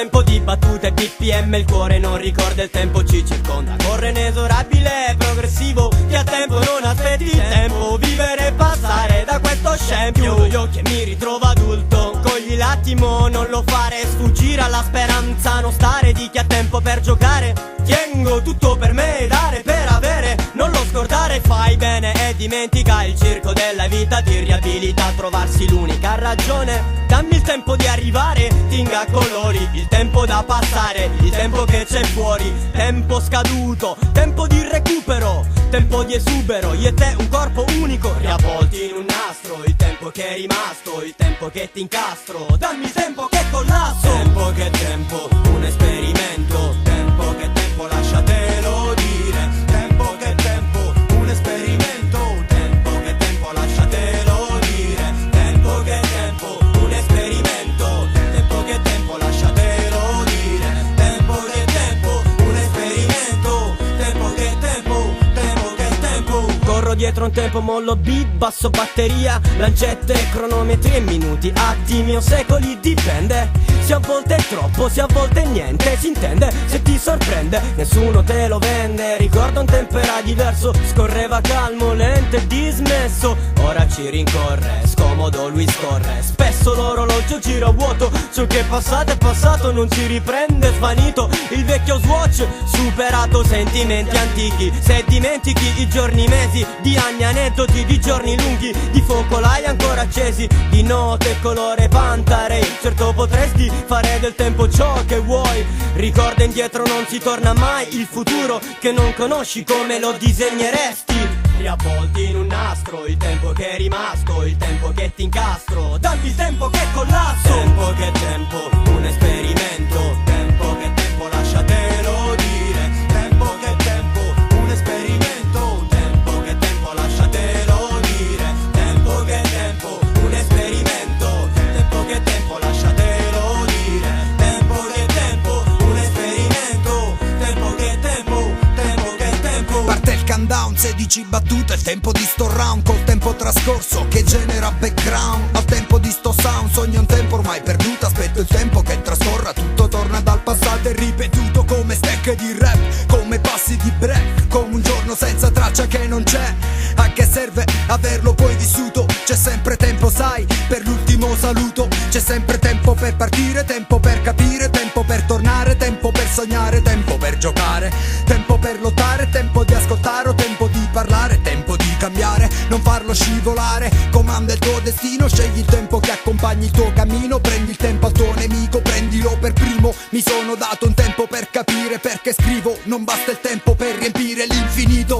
tempo di battute BPM, il cuore non ricorda, il tempo ci circonda. Corre inesorabile e progressivo, chi ha tempo non aspetti il tempo. Vivere e passare da questo scempio. Chiudo gli occhi e mi ritrovo adulto, cogli l'attimo, non lo fare, sfuggire alla speranza, non stare di chi ha tempo per giocare. Tengo tutto per me, dare per avere, non lo scordare, fai bene e dimentica il circo della vita di riabilità, trovarsi l'unica ragione. Dammi il tempo di arrivare, tinga colori, il tempo da passare, il tempo che c'è fuori, tempo scaduto, tempo di recupero, tempo di esubero, io e te un corpo unico, riavvolti in un nastro, il tempo che è rimasto, il tempo che ti incastro, dammi il tempo che collasso. Tempo che tempo, un esperimento, tempo che tempo, lasciatelo dire, tempo che tempo, un esperimento, tempo che tempo, lasciatelo dire, tempo che tempo, un esperimento, tempo che tempo, lasciatelo dire, tempo che tempo, un esperimento, tempo che tempo, tempo che tempo. Corro dietro un tempo, mollo beat, basso batteria, lancette, cronometri e minuti, attimi o secoli, dipende. Se a volte è troppo, se a volte è niente, si intende, se ti sorprende, nessuno te lo vende. Ricordo un tempo era diverso, scorreva calmo, lento e dismesso. Ora ci rincorre, scomodo lui scorre, spesso l'orologio gira vuoto. Ciò che è passato non si riprende, svanito il vecchio swatch, superato sentimenti antichi. Se dimentichi i giorni, i mesi, di anni, aneddoti, di giorni lunghi, di focolai ancora accesi, di note colore Pantarei. Certo potresti fare del tempo ciò che vuoi, ricorda indietro non si torna mai, il futuro che non conosci come lo disegneresti. Riavvolti in un nastro, il tempo che è rimasto, il tempo che ti incastro, dammi il tempo che collasso. Tempo che tempo, un esperimento, tempo che tempo, lasciatelo dire, tempo che tempo, un esperimento, tempo che tempo, lasciatelo dire, tempo che tempo, un esperimento, tempo che tempo, lasciatelo dire, tempo che tempo, un esperimento, tempo che tempo, tempo che tempo. Parte il countdown, 16 battute, il tempo di sto round, col tempo trascorso che genera background. Al tempo di sto sound, sogno un tempo ormai perduto, aspetto il tempo che trascorra, tutto torna dal passato e ripetuto come stack di rap, come passi di break, come un giorno senza traccia che non c'è. A che serve averlo poi vissuto? C'è sempre tempo, sai, per l'ultimo saluto. C'è sempre tempo per partire, tempo per capire, tempo per tornare, tempo per sognare, tempo per giocare, tempo per lottare, tempo di ascoltare o tempo di parlare, tempo di cambiare, non farlo scivolare. Comanda il tuo destino, scegli il tempo che accompagni il tuo cammino, prendi il tempo al tuo nemico, prendilo per primo. Mi sono dato un tempo per capire perché scrivo, non basta il tempo per riempire l'infinito.